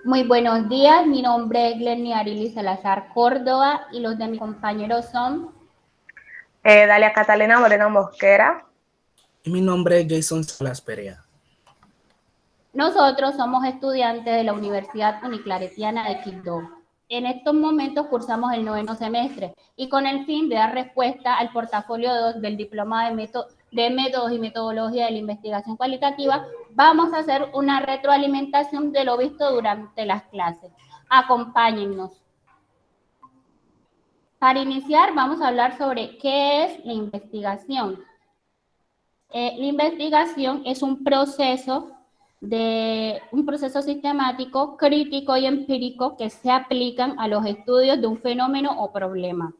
Muy buenos días, mi nombre es Glenny Arili Salazar Córdoba y los de mis compañeros son. Dalia Catalina Moreno Mosquera. Y mi nombre es Jason Salas Perea. Nosotros somos estudiantes de la Universidad Uniclaretiana de Quibdó. En estos momentos cursamos el 9º semestre y con el fin de dar respuesta al portafolio 2 del Diploma de Métodos y Metodología de la Investigación Cualitativa, vamos a hacer una retroalimentación de lo visto durante las clases. Acompáñennos. Para iniciar, vamos a hablar sobre qué es la investigación. La investigación es un proceso sistemático, crítico y empírico que se aplican a los estudios de un fenómeno o problema.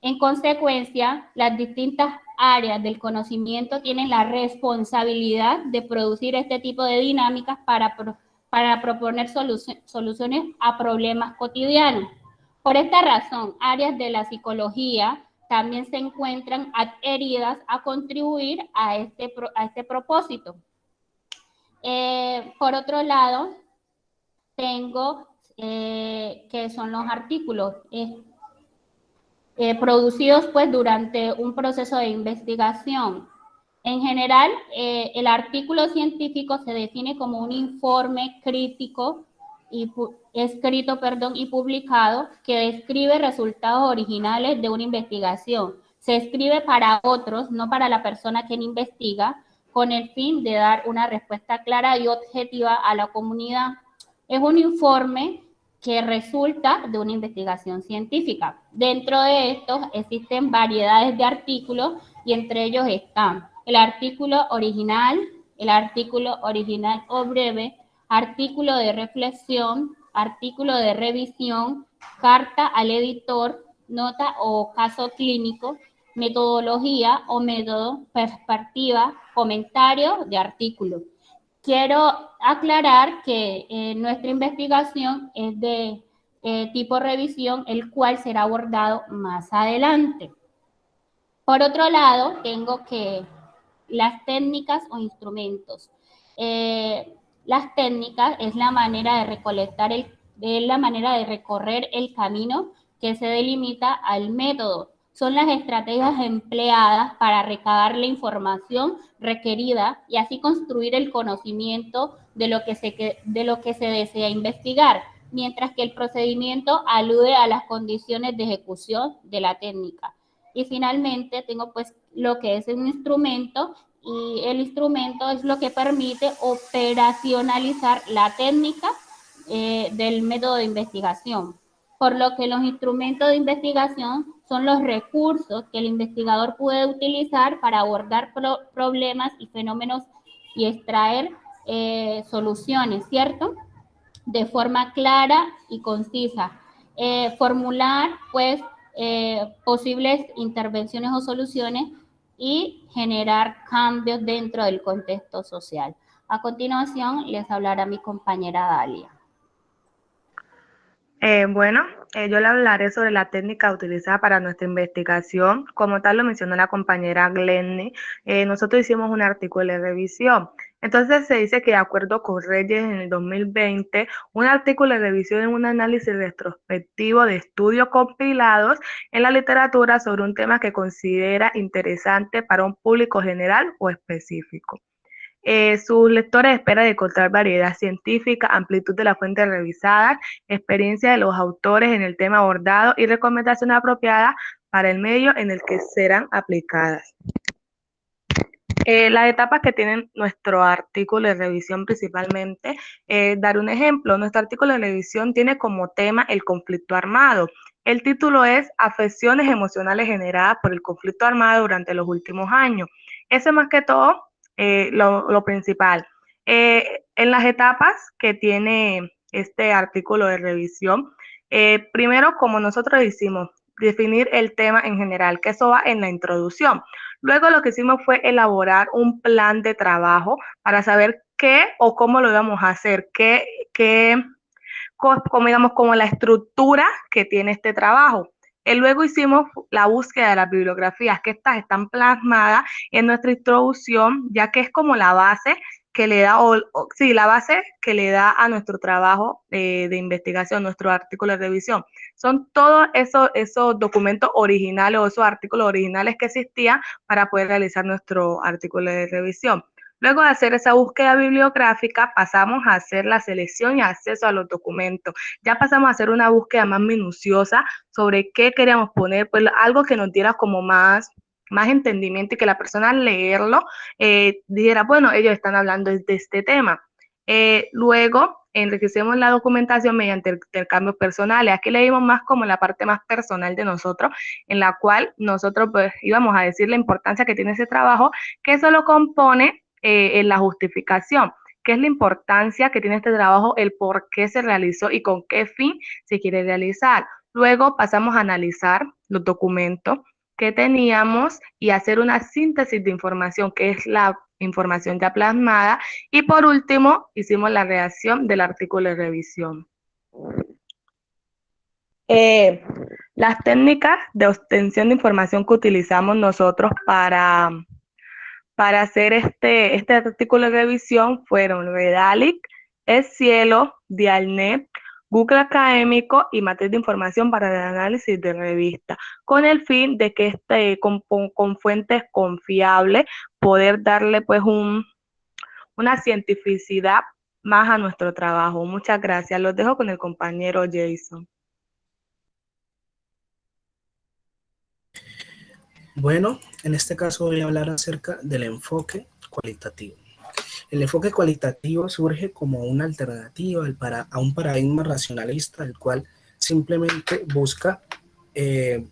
En consecuencia, las distintas áreas del conocimiento tienen la responsabilidad de producir este tipo de dinámicas para proponer soluciones a problemas cotidianos. Por esta razón, áreas de la psicología también se encuentran adheridas a contribuir a este propósito. Por otro lado, tengo que son los artículos producidos pues durante un proceso de investigación. En general, el artículo científico se define como un informe crítico escrito y publicado que describe resultados originales de una investigación. Se escribe para otros, no para la persona que investiga, con el fin de dar una respuesta clara y objetiva a la comunidad. Es un informe que resulta de una investigación científica. Dentro de estos existen variedades de artículos y entre ellos están el artículo original o breve, artículo de reflexión, artículo de revisión, carta al editor, nota o caso clínico, metodología o método, perspectiva, comentario de artículo. Quiero aclarar que nuestra investigación es de tipo revisión, el cual será abordado más adelante. Por otro lado, tengo que las técnicas o instrumentos. Las técnicas es la manera de es la manera de recorrer el camino que se delimita al método. Son las estrategias empleadas para recabar la información requerida y así construir el conocimiento de lo que se desea investigar, mientras que el procedimiento alude a las condiciones de ejecución de la técnica. Y finalmente tengo pues lo que es un instrumento, y el instrumento es lo que permite operacionalizar la técnica del método de investigación. Por lo que los instrumentos de investigación son los recursos que el investigador puede utilizar para abordar problemas y fenómenos y extraer soluciones, ¿cierto? De forma clara y concisa. Formular, pues, posibles intervenciones o soluciones y generar cambios dentro del contexto social. A continuación, les hablará mi compañera Dalia. Bueno, yo le hablaré sobre la técnica utilizada para nuestra investigación. Como tal lo mencionó la compañera Glenny, nosotros hicimos un artículo de revisión. Entonces se dice que de acuerdo con Reyes en el 2020, un artículo de revisión es un análisis retrospectivo de estudios compilados en la literatura sobre un tema que considera interesante para un público general o específico. Sus lectores esperan encontrar variedad científica, amplitud de las fuentes revisadas, experiencia de los autores en el tema abordado y recomendaciones apropiadas para el medio en el que serán aplicadas. Las etapas que tienen nuestro artículo de revisión principalmente, dar un ejemplo, nuestro artículo de revisión tiene como tema el conflicto armado. El título es Afecciones emocionales generadas por el conflicto armado durante los últimos años. Eso es más que todo lo principal. En las etapas que tiene este artículo de revisión, primero, como nosotros hicimos, definir el tema en general, que eso va en la introducción. Luego lo que hicimos fue elaborar un plan de trabajo para saber qué o cómo lo íbamos a hacer, como digamos, como la estructura que tiene este trabajo. Y luego hicimos la búsqueda de las bibliografías, que estas están plasmadas en nuestra introducción, ya que es como la base que le da, sí, la base que le da a nuestro trabajo de investigación, nuestro artículo de revisión. Son todos esos documentos originales o esos artículos originales que existían para poder realizar nuestro artículo de revisión. Luego de hacer esa búsqueda bibliográfica, pasamos a hacer la selección y acceso a los documentos. Ya pasamos a hacer una búsqueda más minuciosa sobre qué queríamos poner, pues algo que nos diera como más entendimiento y que la persona al leerlo dijera, bueno, ellos están hablando de este tema. Luego, enriquecemos la documentación mediante intercambios personales. Aquí leímos más como la parte más personal de nosotros, en la cual nosotros pues íbamos a decir la importancia que tiene ese trabajo, que eso lo compone en la justificación. ¿Qué es la importancia que tiene este trabajo, el por qué se realizó y con qué fin se quiere realizar? Luego pasamos a analizar los documentos que teníamos y hacer una síntesis de información, que es la información ya plasmada. Y por último, hicimos la redacción del artículo de revisión. Eh, las técnicas de obtención de información que utilizamos nosotros para hacer este artículo de revisión fueron Redalyc, Scielo, Dialnet, Google Académico y matriz de información para el análisis de revista, con el fin de que con fuentes confiables poder darle pues una cientificidad más a nuestro trabajo. Muchas gracias. Los dejo con el compañero Jason. Bueno, en este caso voy a hablar acerca del enfoque cualitativo. El enfoque cualitativo surge como una alternativa a un paradigma racionalista, el cual simplemente eh,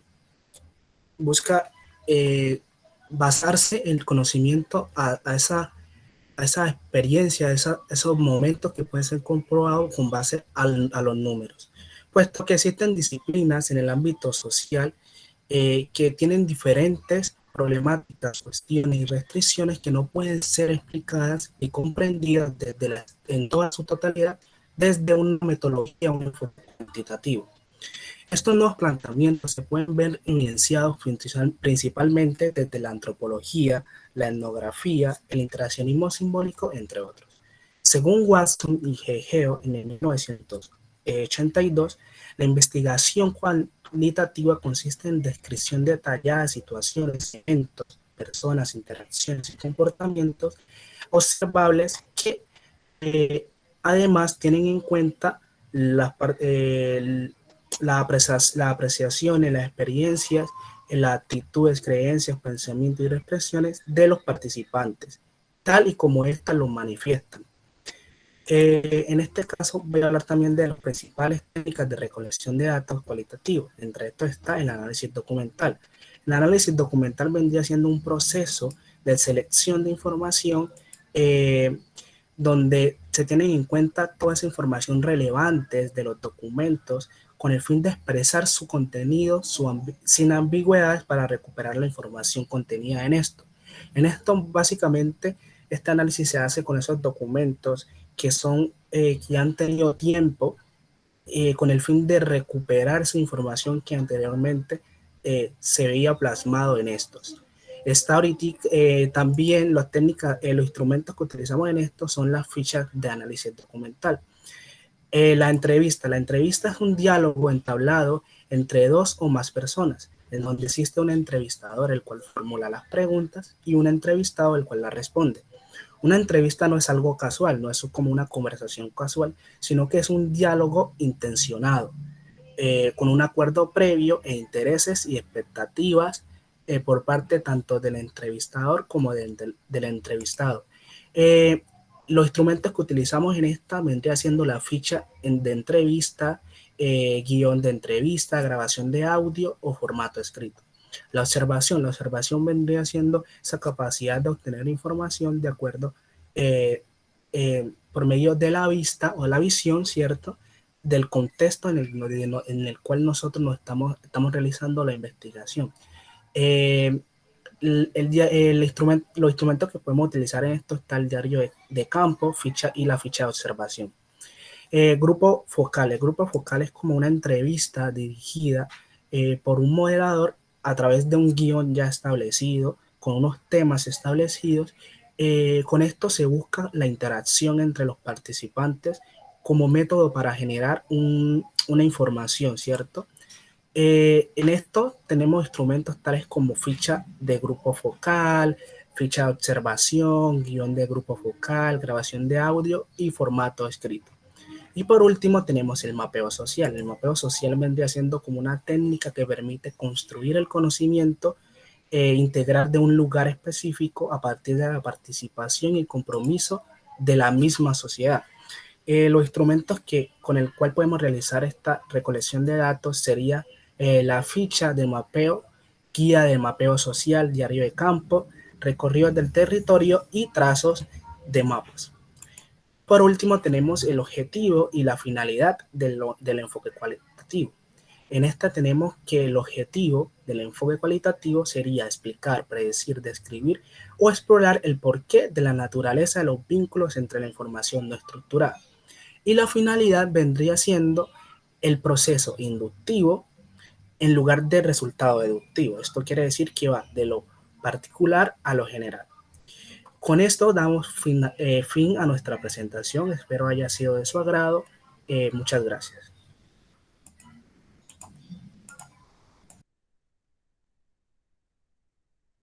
busca basarse el conocimiento a esa experiencia, esos momentos que pueden ser comprobados con base a los números. Puesto que existen disciplinas en el ámbito social que tienen diferentes problemáticas, cuestiones y restricciones que no pueden ser explicadas y comprendidas en toda su totalidad desde una metodología, un enfoque cuantitativo. Estos nuevos planteamientos se pueden ver evidenciados principalmente desde la antropología, la etnografía, el interaccionismo simbólico, entre otros. Según Watson y Geo en el 1982, la investigación cualitativa consiste en descripción detallada de situaciones, eventos, personas, interacciones y comportamientos observables que además tienen en cuenta la apreciación en las experiencias, en las actitudes, creencias, pensamientos y expresiones de los participantes, tal y como éstas lo manifiestan. En este caso voy a hablar también de las principales técnicas de recolección de datos cualitativos. Entre estos está el análisis documental. El análisis documental vendría siendo un proceso de selección de información donde se tienen en cuenta toda esa información relevante de los documentos con el fin de expresar su contenido sin ambigüedades para recuperar la información contenida en esto. En esto, básicamente, este análisis se hace con esos documentos que han tenido tiempo con el fin de recuperar esa información que anteriormente se veía plasmado en estos. Está ahorita también las técnicas, los instrumentos que utilizamos en esto son las fichas de análisis documental. La entrevista es un diálogo entablado entre dos o más personas, en donde existe un entrevistador el cual formula las preguntas y un entrevistado el cual las responde. Una entrevista no es algo casual, no es como una conversación casual, sino que es un diálogo intencionado, con un acuerdo previo e intereses y expectativas por parte tanto del entrevistador como del entrevistado. Los instrumentos que utilizamos en esta vendría siendo la ficha de entrevista, guión de entrevista, grabación de audio o formato escrito. La observación vendría siendo esa capacidad de obtener información de acuerdo por medio de la vista o la visión, ¿cierto? Del contexto en el cual nosotros estamos realizando la investigación. Los instrumentos que podemos utilizar en esto está el diario de campo, ficha y la ficha de observación. Grupo focal. El grupo focal es como una entrevista dirigida por un moderador a través de un guión ya establecido, con unos temas establecidos, Con esto se busca la interacción entre los participantes como método para generar una información, ¿cierto? En esto tenemos instrumentos tales como ficha de grupo focal, ficha de observación, guión de grupo focal, grabación de audio y formato escrito. Y por último tenemos el mapeo social. El mapeo social vendría siendo como una técnica que permite construir el conocimiento e integrar de un lugar específico a partir de la participación y compromiso de la misma sociedad. Los instrumentos con el cual podemos realizar esta recolección de datos sería la ficha de mapeo, guía de mapeo social, diario de campo, recorridos del territorio y trazos de mapas. Por último, tenemos el objetivo y la finalidad del enfoque cualitativo. En esta tenemos que el objetivo del enfoque cualitativo sería explicar, predecir, describir o explorar el porqué de la naturaleza de los vínculos entre la información no estructurada. Y la finalidad vendría siendo el proceso inductivo en lugar de resultado deductivo. Esto quiere decir que va de lo particular a lo general. Con esto damos fin a nuestra presentación. Espero haya sido de su agrado. Muchas gracias.